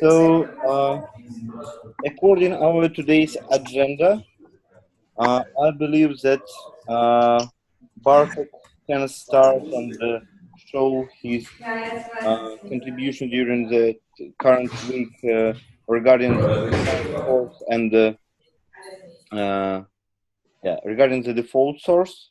So, according our today's agenda, I believe that Bartek can start and show his contribution during the current week regarding the default source and regarding the default source.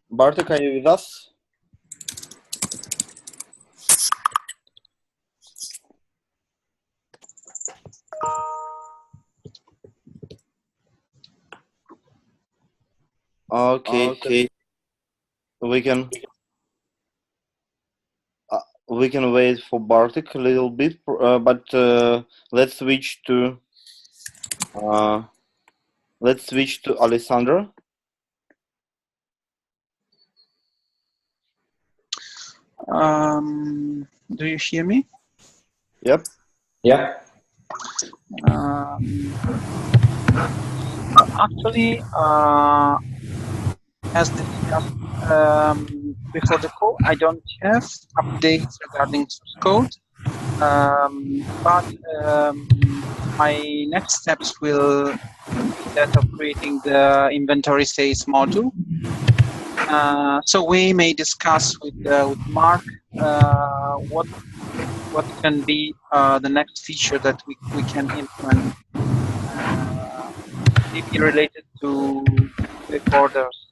Bartek, are you with us? Okay. We can wait for Bartek a little bit, but let's switch to Alessandro. Do you hear me? Yep. Yeah. Actually, as discussed before the call, I don't have updates regarding source code, but my next steps will be that of creating the inventory sales module. So we may discuss with Mark what can be the next feature that we can implement, maybe related to big orders.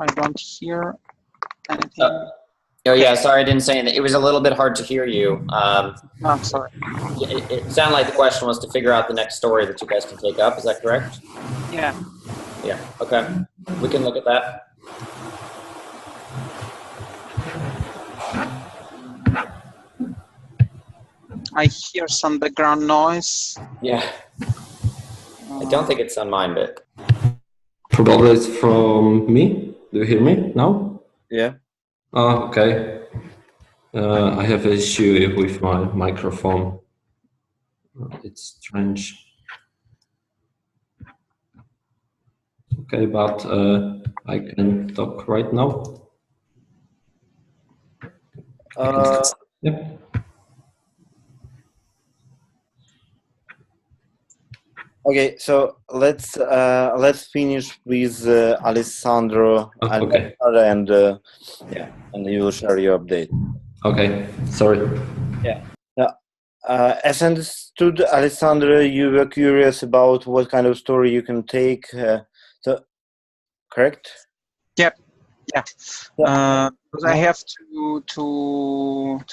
I don't hear anything. Oh yeah, sorry, I didn't say anything. It was a little bit hard to hear you. I'm sorry. It sounded like the question was to figure out the next story that you guys can take up. Is that correct? Yeah. Yeah. Okay. We can look at that. I hear some background noise. Yeah. I don't think it's on mine, but probably it's from me. Do you hear me now? Yeah. Oh, okay. I have an issue with my microphone. It's strange. Okay, but I can talk right now. Yeah. Okay, so let's finish with Alessandro Okay. and you will share your update. Okay, sorry. Yeah. As understood, Alessandro, you were curious about what kind of story you can take. So, correct? Yep. Yeah. Because I have to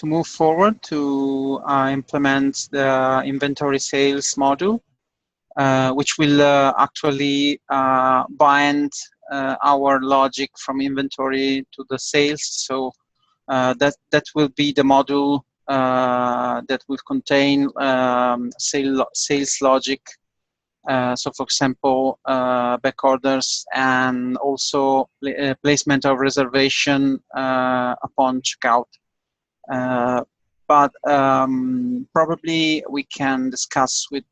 move forward to implement the inventory sales module, which will actually bind our logic from inventory to the sales. So that will be the module that will contain sales logic. So, for example, back orders and also placement of reservation upon checkout. But probably we can discuss with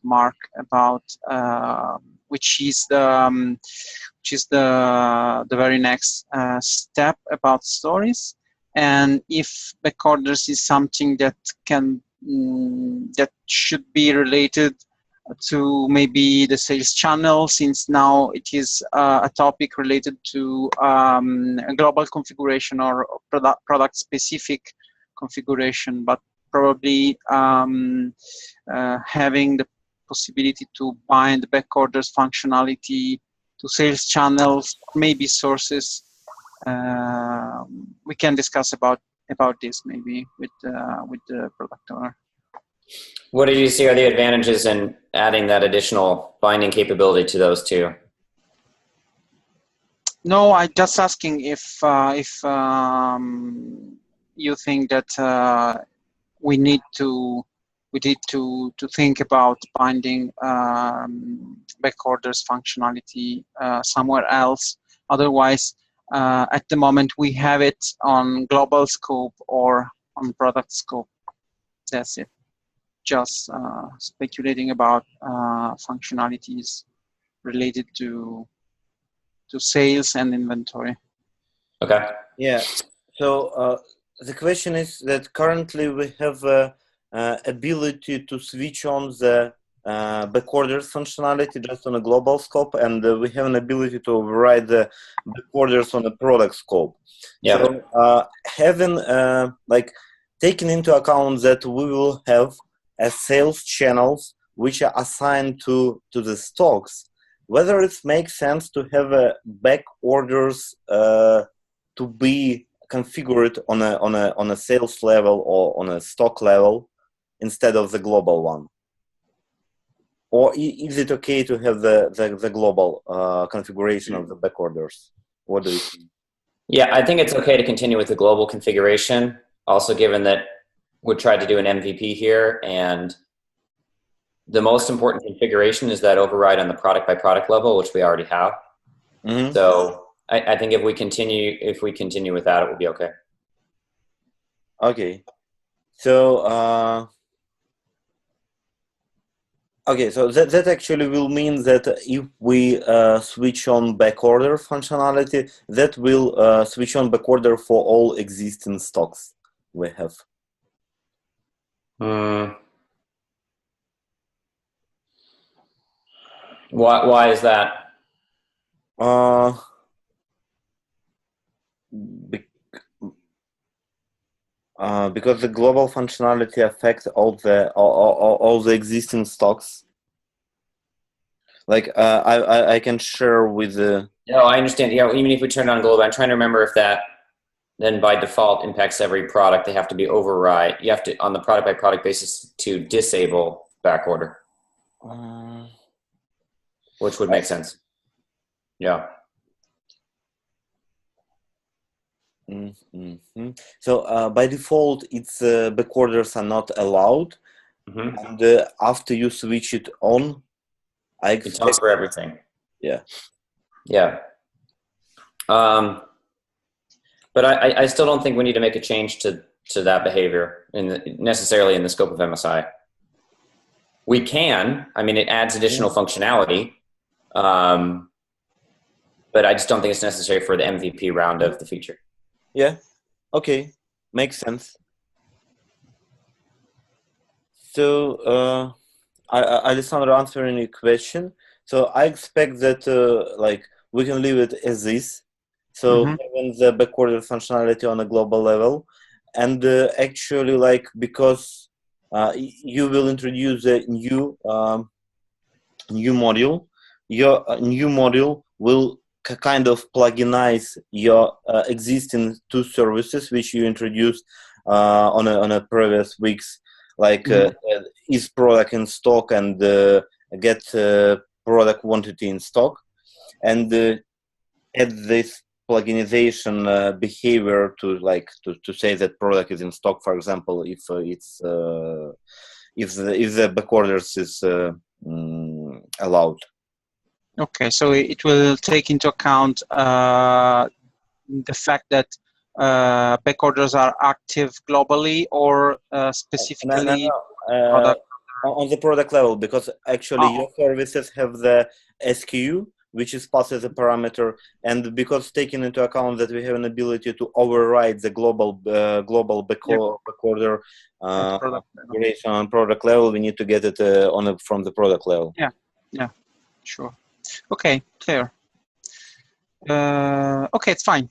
Mark about which is the very next step about stories, and if back orders is something that can that should be related to maybe the sales channel, since now it is a topic related to a global configuration or product specific configuration, but probably having the possibility to bind back orders functionality to sales channels, maybe sources. We can discuss about this maybe with the product owner. what do you see are the advantages in adding that additional binding capability to those two? No, I'm just asking if you think that we need to think about binding backorders functionality somewhere else. Otherwise, at the moment we have it on global scope or on product scope. That's it. Just speculating about functionalities related to sales and inventory. Okay. Yeah. So the question is that currently we have ability to switch on the backorders functionality just on a global scope, and we have an ability to override the backorders on a product scope. Yeah. So having like taking into account that we will have sales channels which are assigned to the stocks, whether it makes sense to have back orders to be configured on a sales level or on a stock level instead of the global one, or is it okay to have the global configuration of the back orders? What do you think? Yeah, I think it's okay to continue with the global configuration. Also, given that we tried to do an MVP here, and the most important configuration is that override on the product by product level, which we already have. Mm-hmm. So I think if we continue with that, it will be okay. Okay. So so that actually will mean that if we switch on backorder functionality, that will switch on backorder for all existing stocks we have. Why is that? Because the global functionality affects all the existing stocks. Like I can share with the. No, I understand. Yeah, even if we turn on global, I'm trying to remember if that then by default impacts every product. They have to be override. You have to, on the product by product basis, to disable backorder, which would make sense. Yeah. Mm-hmm. So by default, it's backorders are not allowed, and after you switch it on, I expect it's on for everything. Yeah. Yeah. But I still don't think we need to make a change to that behavior necessarily in the scope of MSI. We can. I mean, it adds additional functionality, but I just don't think it's necessary for the MVP round of the feature. Yeah. Okay. Makes sense. So, Alessandro, answering your question. So I expect that like we can leave it as is. So having the backorder functionality on a global level, and actually, like, because you will introduce a new module, your new module will kind of pluginize your existing two services which you introduced on a previous weeks, like is product in stock and get product quantity in stock, and add this pluginization behavior to like to say that product is in stock, for example, if it's if the backorders is allowed. Okay, so it will take into account the fact that backorders are active globally or specifically product? On the product level, because actually your services have the SKU, which is passed as a parameter, and because taking into account that we have an ability to override the global backorder configuration on product level, we need to get it from the product level. Yeah, sure. Okay, clear. Okay, it's fine.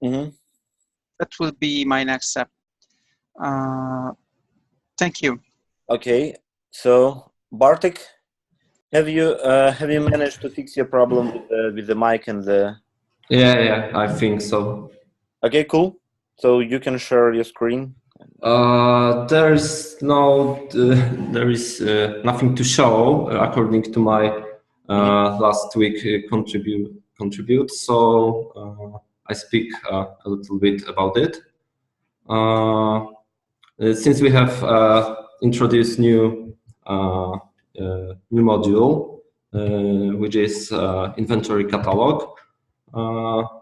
That will be my next step. Thank you. Okay, so Bartek, have you managed to fix your problem with the mic and the? Yeah, I think so. Okay, cool. So you can share your screen. There is nothing to show according to my last week contribute. So I speak a little bit about it. Since we have introduced new module, which is inventory catalog,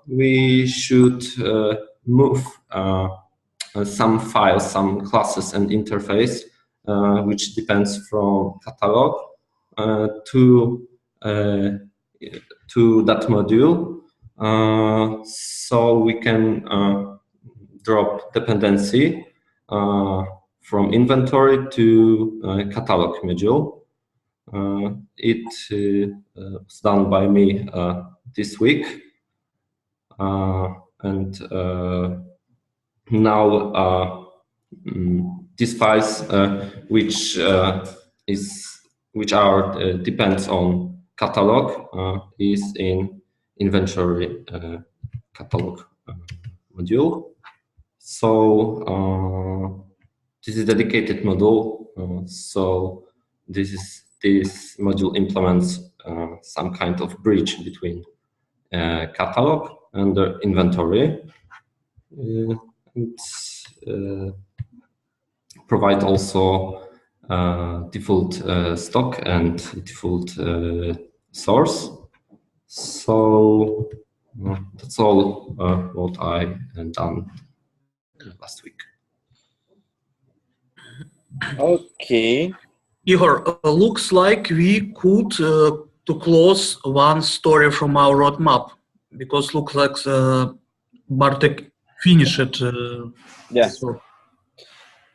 we should move some files, some classes and interface, which depends from catalog to that module, so we can drop dependency from inventory to catalog module. It was done by me this week, and now these files, which depends on catalog, is in inventory catalog module. So this is dedicated module. So this module implements some kind of bridge between catalog and the inventory. Provide also default stock and default source. So that's all what I done last week. Okay. Igor, looks like we could to close one story from our roadmap, because looks like Bartek finished it. Yeah. So.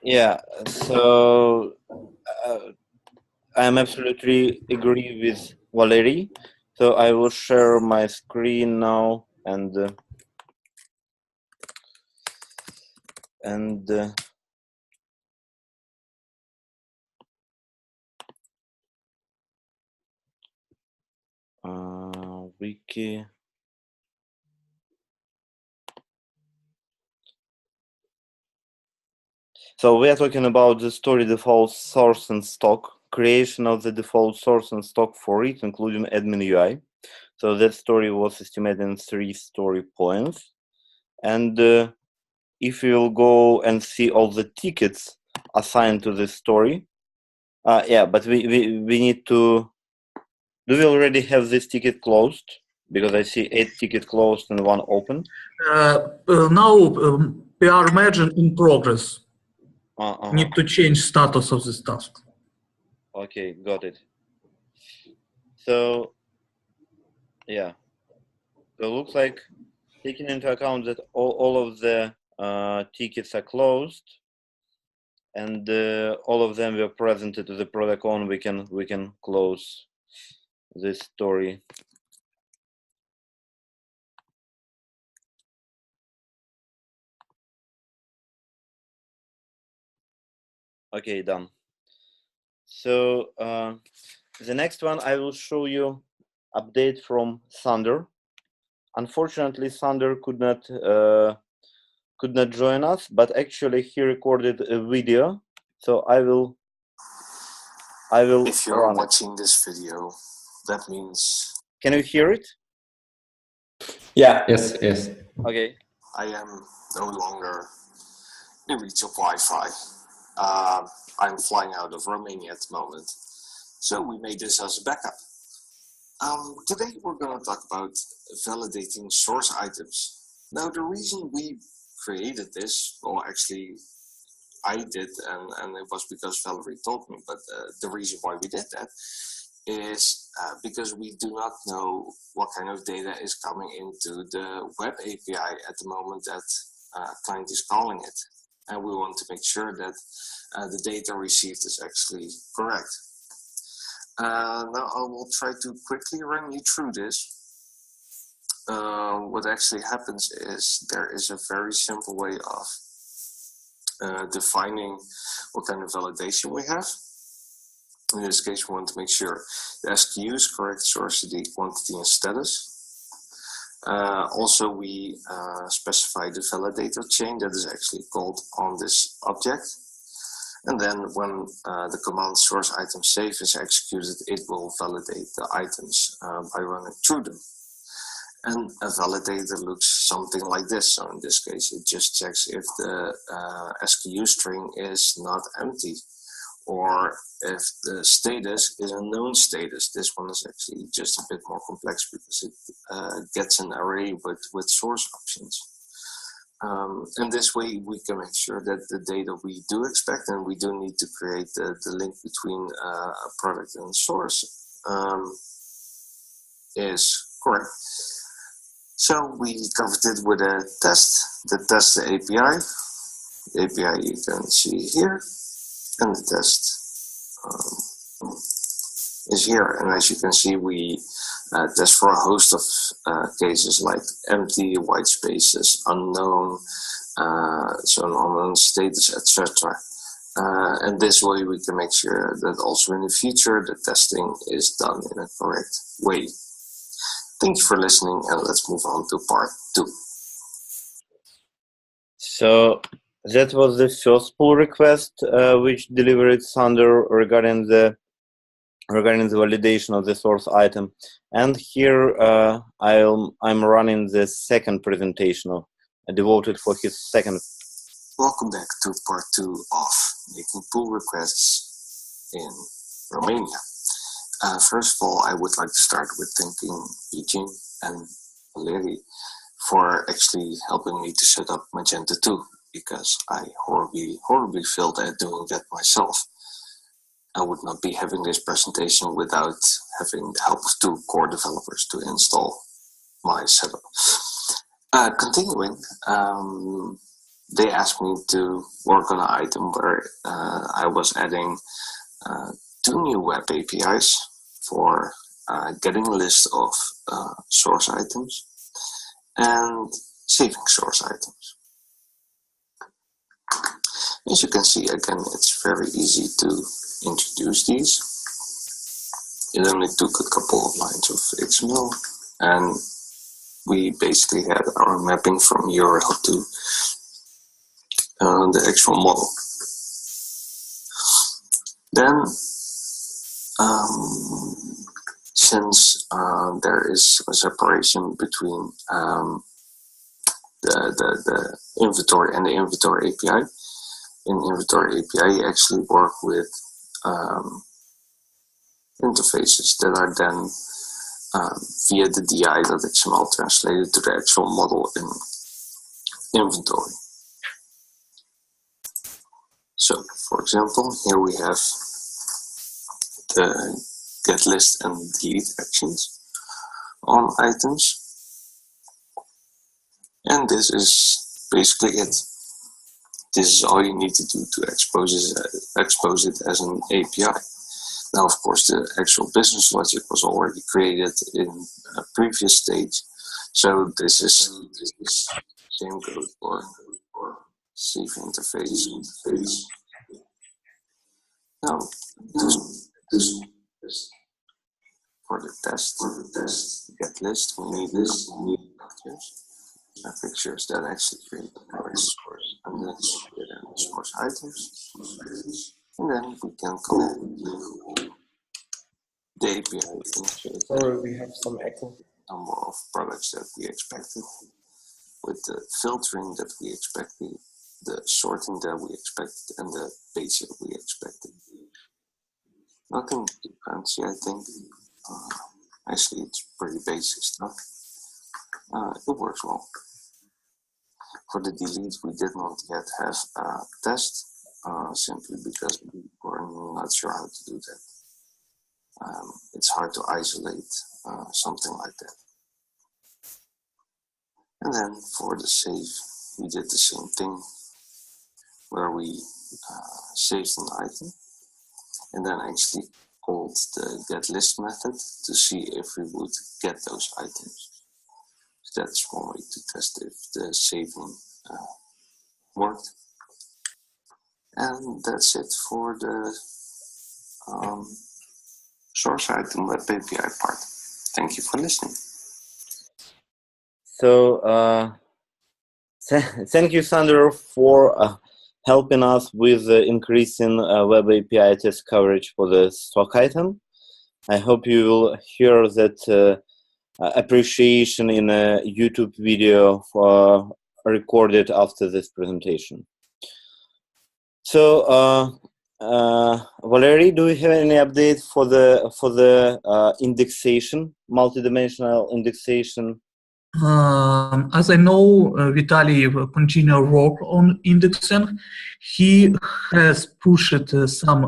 Yeah. So I'm absolutely agree with Valery. So I will share my screen now and wiki. So we are talking about the story default source and stock, creation of the default source and stock for it, including admin UI. So that story was estimated in 3 story points. And if you will go and see all the tickets assigned to this story, yeah, but we need to, do we already have this ticket closed? Because I see 8 tickets closed and 1 open. Now we are merging in progress. Uh-huh. Need to change status of this task. Okay, got it. So, yeah. So it looks like, taking into account that all of the tickets are closed and all of them were presented to the product owner, we can close this story. Okay, done. So the next one I will show you update from Thunder. Unfortunately, Thunder could not join us, but actually he recorded a video. So I will. If you're watching this video, that means. Can you hear it? Yeah. Yes. Okay. I am no longer in reach of Wi-Fi. I'm flying out of Romania at the moment, so we made this as a backup. Today we're going to talk about validating source items. Now, the reason we created this, well, actually, I did, and it was because Valerie told me, but the reason why we did that is because we do not know what kind of data is coming into the web API at the moment that client is calling it. And we want to make sure that the data received is actually correct. Now I will try to quickly run you through this. What actually happens is there is a very simple way of defining what kind of validation we have. In this case, we want to make sure the SKU is correct, source ID, quantity, and status. Also, we specify the validator chain that is actually called on this object. And then when the command source item save is executed, it will validate the items by running through them. And a validator looks something like this. So in this case, it just checks if the SKU string is not empty, or if the status is a known status. This one is actually just a bit more complex because it gets an array with source options. And this way we can make sure that the data we do expect, and we do need to create the link between a product and source, is correct. So we covered it with a test. The test the API. The API you can see here, and the test is here. And as you can see, we test for a host of cases like empty, white spaces, unknown, so an unknown status, etc. And this way we can make sure that also in the future the testing is done in a correct way. Thank you for listening, and let's move on to part 2. So that was the first pull request which delivered Sander regarding the validation of the source item. And here I'm running the second presentation devoted for his second. Welcome back to part 2 of making pull requests in Romania. First of all, I would like to start with thanking Eugene and Valeri for actually helping me to set up Magenta 2, because I horribly failed at doing that myself. I would not be having this presentation without having the help of 2 core developers to install my setup. Continuing, they asked me to work on an item where I was adding 2 new web APIs for getting a list of source items and saving source items. As you can see, again, it's very easy to introduce these. It only took a couple of lines of XML, and we basically had our mapping from URL to the actual model. Then, since there is a separation between the inventory and the inventory API, in inventory API you actually work with interfaces that are then via the di.xml translated to the actual model in inventory. So, for example, here we have the get list and delete actions on items, and this is basically it. This is all you need to do to expose it as an API. Now, of course, the actual business logic was already created in a previous stage, so this is same goes for save interface. Now, this for the test get list, we need pictures that actually create the source and then source items, and then we can call the API. Sorry, we have some echo. Number of products that we expected, with the filtering that we expected, the sorting that we expected, and the page that we expected. Nothing too fancy, I think. Actually, it's pretty basic stuff. It works well. For the delete, we did not yet have a test, simply because we were not sure how to do that. It's hard to isolate something like that. And then for the save, we did the same thing, where we saved an item, and then actually called the getList method to see if we would get those items. So that's one way to test if the saving worked. And that's it for the source item web API part. Thank you for listening. So thank you, Sander, for helping us with increasing web API test coverage for the stock item. I hope you will hear that appreciation in a YouTube video recorded after this presentation. So, Valery, do you have any update for the indexation, multidimensional indexation? As I know, Vitaly continue work on indexing. He has pushed some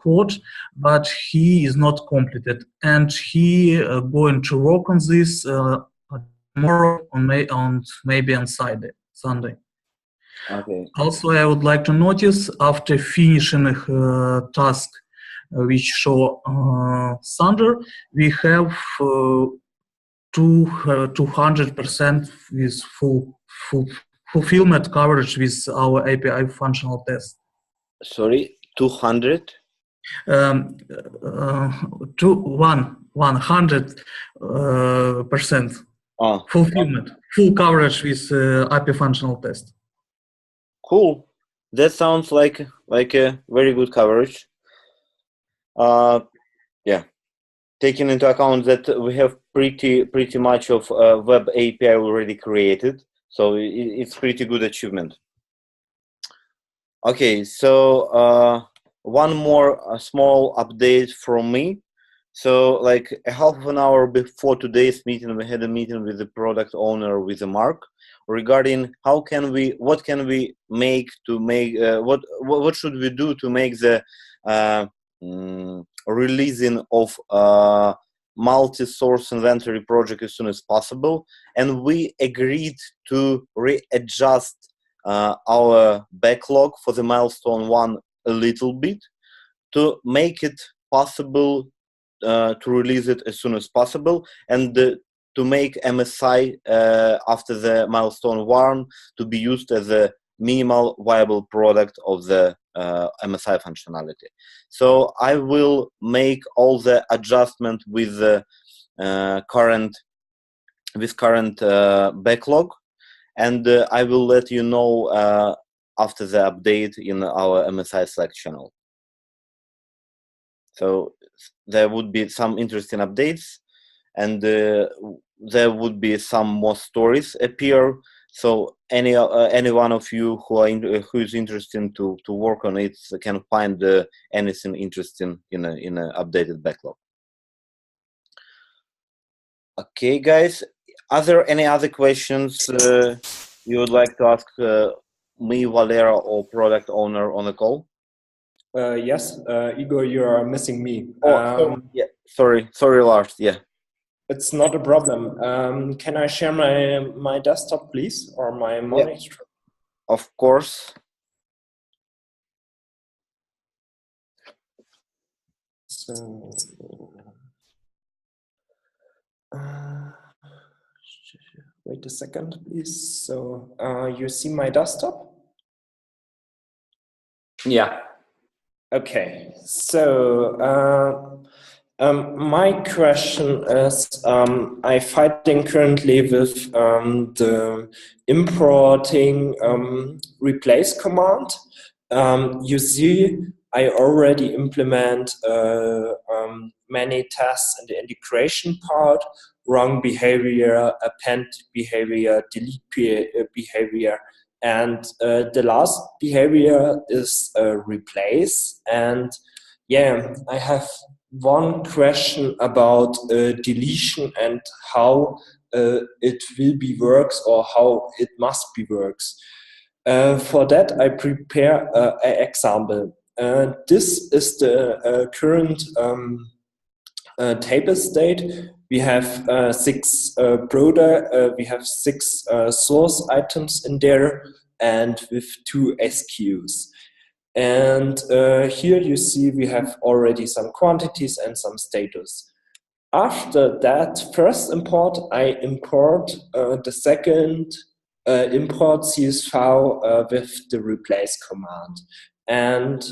code, but he is not completed, and he going to work on this tomorrow on maybe on Sunday. Okay. Also, I would like to notice after finishing task which show Thunder, we have 200% with full fulfillment coverage with our API functional test. Sorry, 200? 100% fulfillment, full coverage with API functional test. Cool. That sounds like a very good coverage. Yeah. Taking into account that we have pretty much of web API already created, so it's pretty good achievement. Okay, so one more small update from me. So like a half of an hour before today's meeting, we had a meeting with the product owner, with Mark, regarding what can we make to make what should we do to make the releasing of multi-source inventory project as soon as possible, and we agreed to readjust our backlog for the milestone 1 a little bit to make it possible to release it as soon as possible, and to make MSI after the milestone 1 to be used as a minimal viable product of the MSI functionality. So I will make all the adjustment with the current backlog, and I will let you know after the update in our MSI Slack channel. So there would be some interesting updates, and there would be some more stories appear. So any one of you who is interested to work on it can find anything interesting in a updated backlog. Okay, guys. Are there any other questions you would like to ask me, Valera, or product owner on the call? Yes, Igor, you are missing me. Yeah, sorry, Lars. Yeah, it's not a problem. Can I share my desktop, please, or my monitor? Yeah, of course. So, wait a second, please. So, you see my desktop? Yeah. Okay. So, my question is, I'm fighting currently with the importing replace command. You see, I already implement many tests in the integration part, wrong behavior, append behavior, delete behavior, and the last behavior is replace. And yeah, I have one question about deletion and how it will be works, or how it must be works. For that, I prepare an example. This is the current table state. We have 6 we have 6 source items in there, and with 2 SKUs. And here you see we have already some quantities and some status. After that first import, I import the second import CS file with the replace command. And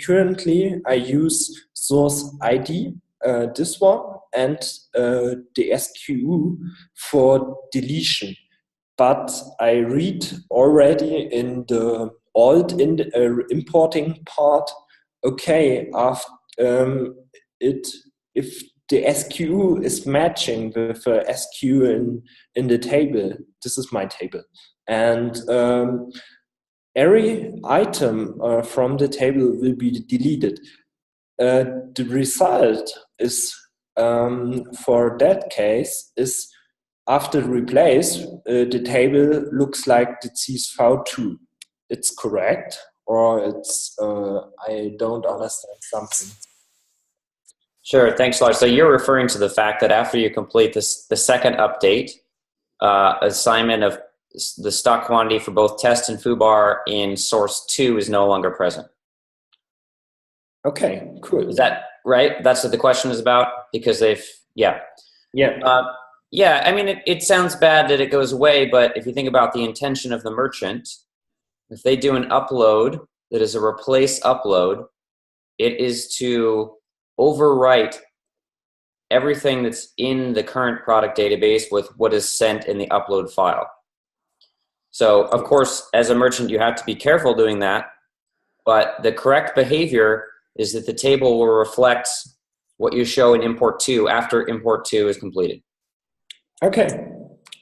currently I use source ID, this one, and the SKU for deletion. But I read already in the alt in the, importing part, okay, after if the SKU is matching with the SKU in the table. This is my table. And every item from the table will be deleted. The result is, for that case, is after replace, the table looks like the CSV2. It's correct, or it's I don't understand something. Sure, thanks, Lars. So you're referring to the fact that after you complete this, the second update, assignment of the stock quantity for both test and foobar in source 2 is no longer present. Okay, cool. Is that right? That's what the question is about? Because they've, yeah. Yeah. Yeah, I mean, it sounds bad that it goes away, but if you think about the intention of the merchant, if they do an upload that is a replace upload, it is to overwrite everything that's in the current product database with what is sent in the upload file. So, of course, as a merchant, you have to be careful doing that, but the correct behavior is that the table will reflect what you show in import 2 after import 2 is completed. Okay,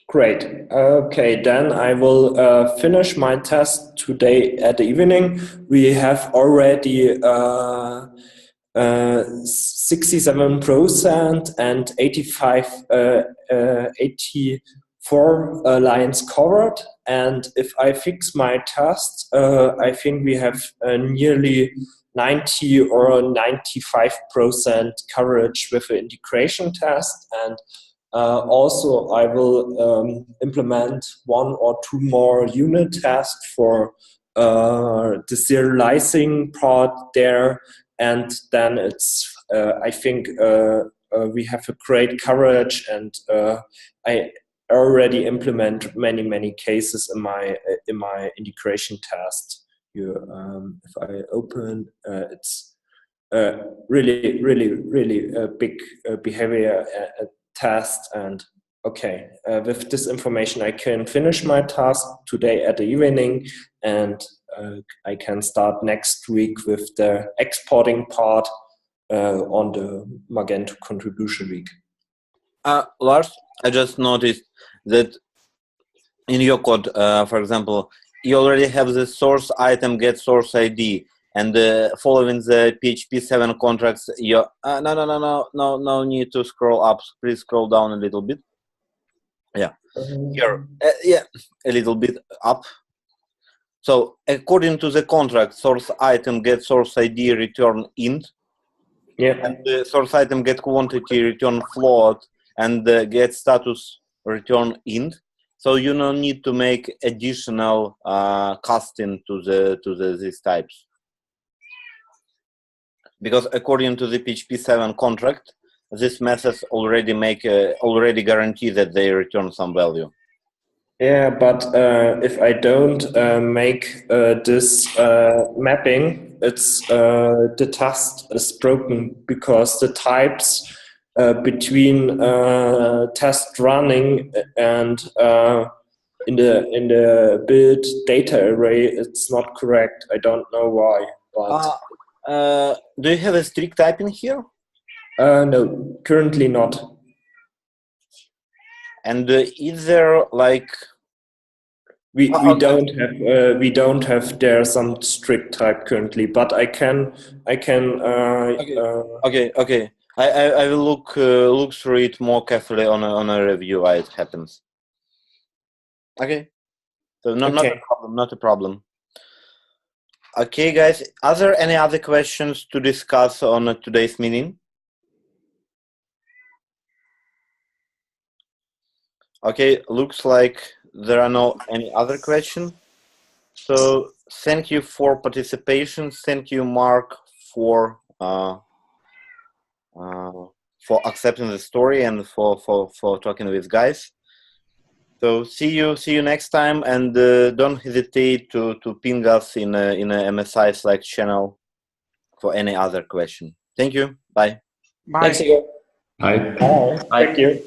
great. Okay, then I will finish my test today at the evening. We have already 67% and 84 lines covered. And if I fix my test, I think we have nearly 90 or 95% coverage with the integration test. And also, I will implement 1 or 2 more unit tests for the serializing part there, and then it's. I think we have a great coverage, and I already implement many cases in my integration test. If I open, it's really a big behavior test. And okay, with this information I can finish my task today at the evening, and I can start next week with the exporting part on the Magento contribution week. Lars, I just noticed that in your code, for example, you already have the source item get source ID, and following the PHP 7 contracts, you no need to scroll up. Please scroll down a little bit. Yeah, here, yeah, a little bit up. So according to the contract, source item get source ID return int. Yeah. And the source item get quantity return float, and get status return int. So you don't need to make additional casting to these types, because according to the PHP 7 contract, these methods already guarantee that they return some value. Yeah, but if I don't make this mapping, it's the test is broken, because the types between test running and in the build data array, it's not correct. I don't know why. But do you have a strict typing here? no, currently not. And is there like we don't have there some strict type currently, but I can okay. I will look through it more carefully on a review why it happens. Okay, so not a problem. Okay, guys, are there any other questions to discuss on today's meeting? Okay, looks like there are no any other questions. So thank you for participation. Thank you, Mark, for accepting the story and for talking with guys. So see you next time, and don't hesitate to ping us in a MSI Slack channel for any other question. Thank you. Bye. Bye. Thanks, Igor. Bye. Thank you.